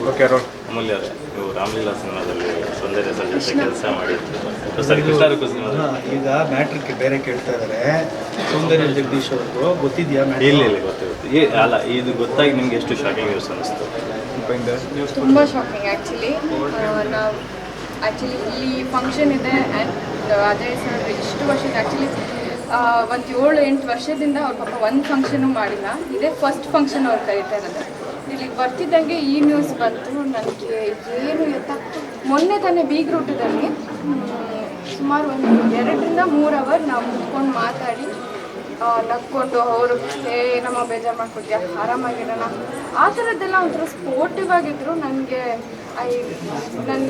Okay roll ಅಮೂಲ್ಯ ಅವರೇ, ನೀವು ರಾಮಲೀಲಾ ಸಿನಿಮಾದಲ್ಲಿ ಸೌಂದರ್ಯ ಸರ್ ಜೊತೆ ಕೆಲಸ ಮಾಡಿದ್ರು ಸರ್. ಕೃಷ್ಣಾರಕು ಸಿನಿಮಾ ಈಗ ಮ್ಯಾಟ್ರಿಕ್ ಬೇರೆ ಕೇಳ್ತಾ ಇದ್ದಾರೆ. ಸೌಂದರ್ಯ ಜಗದೀಶ್ ಅವ್ರದ್ದು ಗೊತ್ತಿದೆಯಾ? ಇಲ್ಲ ಗೊತ್ತಿರುತ್ತೆ. ಅಲ್ಲ, ಇದು ಗೊತ್ತಾಗಿ ನಿಮ್ಗೆ ಎಷ್ಟು ಶಾಕಿಂಗ್ ನ್ಯೂಸ್ ಅನ್ನಿಸ್ತು? ತುಂಬ ಶಾಕಿಂಗ್ ಆ್ಯಕ್ಚುಲಿ. ನಾವು ಆ್ಯಕ್ಚುಲಿ ಇಲ್ಲಿ ಫಂಕ್ಷನ್ ಇದೆ ಆ್ಯಂಡ್ ಅಜಯ್ ಸರ್ ಇಷ್ಟು ವರ್ಷದ ಆ್ಯಕ್ಚುಲಿ ಒಂದು 7-8 ವರ್ಷದಿಂದ ಅವ್ರ ಪಾಪ ಒಂದು ಫಂಕ್ಷನು ಮಾಡಿಲ್ಲ. ಇದೇ ಫಸ್ಟ್ ಫಂಕ್ಷನ್ ಅವ್ರು ಕರೀತಾ ಇರೋದು. ಇಲ್ಲಿಗೆ ಬರ್ತಿದ್ದಂಗೆ ಈ ನ್ಯೂಸ್ ಬಂತು. ನನಗೆ ಏನು ಮೊನ್ನೆ ತಾನೇ ಬೀಗ್ರೂಟದಲ್ಲಿ ಸುಮಾರು ಒಂದು 2-3 ಅವರ್ ನಾವು ಕುತ್ಕೊಂಡು ಮಾತಾಡಿ ನಕ್ಕೊಂಡು ಅವರು ನಮ್ಮ ಬೇಜಾರು ಮಾಡ್ಕೊಡ್ತೀಯ ಆರಾಮಾಗಿರೋಣ ಆ ಥರದ್ದೆಲ್ಲ ಒಂಥರ ಸ್ಪೋರ್ಟಿವ್ ಆಗಿದ್ರು. ನನಗೆ ನನ್ನ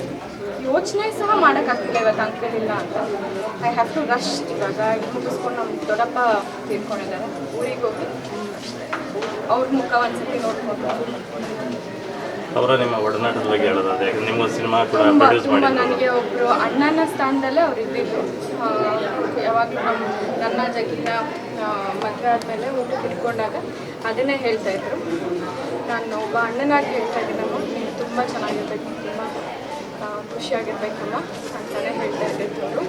ಯೋಚನೆ ಸಹ ಮಾಡೋಕ್ಕಾಗ್ತಿಲ್ಲ ಇವತ್ತು ಅಂಕಲ್ ಇಲ್ಲ ಅಂತ. I have to rush. ಇವಾಗ ಮುಗಿಸ್ಕೊಂಡು ನಮ್ಮ ದೊಡ್ಡಪ್ಪ ತೀರ್ಕೊಂಡಿದ್ದಾರೆ. ಊರಿಗೆ ಹೋಗಿ ಅವ್ರ ಮುಖ ಒಂದ್ಸತಿ ನೋಡ್ಕೊಂಡು ಅವರ ನಿಮ್ಮ ಒಡನಾಟದ ಬಗ್ಗೆ ಹೇಳೋದಾದ್ರೆ, ನಿಮ್ಮ ಸಿನಿಮಾ ಕೂಡ ತುಂಬ ನನಗೆ ಒಬ್ಬರು ಅಣ್ಣನ ಸ್ಥಾನದಲ್ಲೇ ಅವ್ರು ಇದ್ದಿದ್ದು. ಯಾವಾಗಲೂ ನನ್ನ ಜಗಿನ ಮದುವೆ ಆದಮೇಲೆ ಊಟ ತಿಳ್ಕೊಂಡಾಗ ಅದನ್ನೇ ಹೇಳ್ತಾಯಿದ್ರು. ನಾನು ಒಬ್ಬ ಅಣ್ಣನಾಗಿ ಹೇಳ್ತಾ ಇದ್ದೀನಮ್ಮ, ನೀನು ತುಂಬ ಚೆನ್ನಾಗಿರ್ಬೇಕು, ತುಂಬ ಖುಷಿಯಾಗಿರ್ಬೇಕಮ್ಮ ಅಂತಲೇ ಹೇಳ್ತಾ ಇದ್ದಿದ್ದು ಅವರು.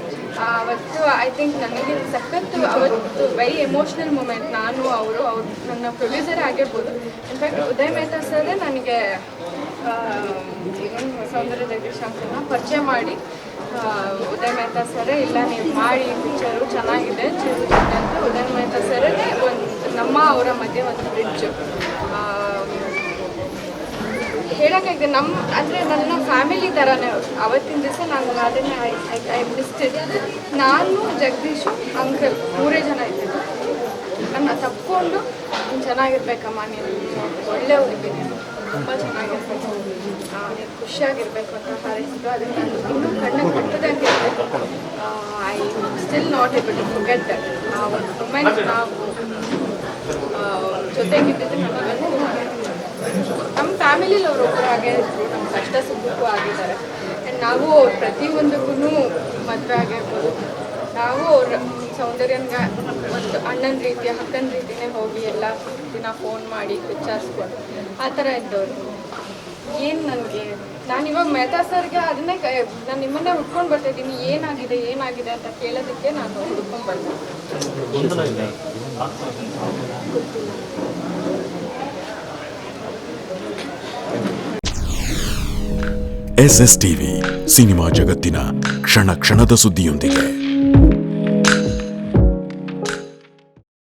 ಅವತ್ತು ಐ ಥಿಂಕ್ ನನಗೆ ಸಖತ್ತು ಅವತ್ತು ವೆರಿ ಎಮೋಷ್ನಲ್ ಮೂಮೆಂಟ್. ನಾನು ಅವರು ನನ್ನ ಪ್ರೊಡ್ಯೂಸರೇ ಆಗಿರ್ಬೋದು. ಇನ್ಫ್ಯಾಕ್ಟ್ ಉದಯ್ ಮೆಹ್ತಾ ಸರ್ ನನಗೆ ಸೌಂದರ್ಯ ಜಗದೀಶ್ ಅಂಕಲ್ನ ಪರಿಚಯ ಮಾಡಿ ಉದಯ್ ಮೆಹ್ತಾ ಸರೇ ಇಲ್ಲ ನೀವು ಮಾಡಿ ಪಿಕ್ಚರು ಚೆನ್ನಾಗಿದೆ ಅಂತ ಉದಯ್ ಮೆಹ್ತಾ ಸರೇ ಒಂದು ಅವರ ಮಧ್ಯೆ ಒಂದು ಬ್ರಿಡ್ಜ್ ಹೇಳೋಕ್ಕಾಗಿದೆ. ಅಂದರೆ ನನ್ನ ಫ್ಯಾಮಿಲಿ ಥರನೇ ಅವತ್ತಿನ ದಿವಸ ನಾನು ಅದನ್ನೇ ಐ ಮಿಸ್ಟೆಡ್. ನಾನು ಜಗದೀಶು ಅಂಕಲ್ 3 ಜನ ಇದ್ದಿದ್ದು. ನನ್ನ ತಪ್ಪಿಕೊಂಡು ನೀನು ಚೆನ್ನಾಗಿರ್ಬೇಕಮ್ಮ, ನೀನು ಒಳ್ಳೆ ಹುಡುಗಿ, ನೀನು ತುಂಬ ಚೆನ್ನಾಗಿರ್ಬೇಕು, ನೀನು ಖುಷಿಯಾಗಿರ್ಬೇಕು ಅಂತ ಹಾರೈಸಿದ್ದು. ಅದನ್ನು ನಾನು ಇನ್ನೂ ಕಣ್ಣಿಗೆ ಕಟ್ಟದಂಗೆ I still not able to forget that. ಆ ಒಂದು ಮೂಮೆಂಟ್ ನಾವು ಜೊತೆಗಿದ್ದಿದ್ದು ನನಗೆ ನಮ್ಮ ಫ್ಯಾಮಿಲಿಲಿ ಅವರು ಒಬ್ಬರಾಗೇ ಇದ್ರು. ನಮ್ಮ ಕಷ್ಟ ಸುಖಕ್ಕೂ ಆಗಿದ್ದಾರೆ. ಆ್ಯಂಡ್ ನಾವು ಅವ್ರ ಪ್ರತಿಯೊಂದಕ್ಕೂ ಮದುವೆ ಆಗಿರ್ಬೋದು, ನಾವು ಅವ್ರ ಸೌಂದರ್ಯನ್ಗೆ ಒಂದು ಅಣ್ಣನ ರೀತಿ ಅಕ್ಕನ ರೀತಿಯೇ ಹೋಗಿ ಎಲ್ಲ ದಿನ ಫೋನ್ ಮಾಡಿ ವಿಚಾರಿಸ್ಕೊಂಡು ಆ ಥರ ಇದ್ದವರು. ಏನು ನನಗೆ ನಾನಿವಾಗ ಮೆಹ್ತಾ ಸರ್ಗೆ ಅದನ್ನೇ ನಾನು ನಿಮ್ಮನ್ನೇ ಹುಡ್ಕೊಂಡು ಬರ್ತಾಯಿದ್ದೀನಿ, ಏನಾಗಿದೆ ಅಂತ ಕೇಳೋದಕ್ಕೆ ನಾನು ಹುಡ್ಕೊಂಡು ಬರ್ತೀನಿ. SSTV ಸಿನಿಮಾ ಜಗತ್ತಿನ ಕ್ಷಣ ಕ್ಷಣದ ಸುದ್ದಿಯೊಂದಿಗೆ.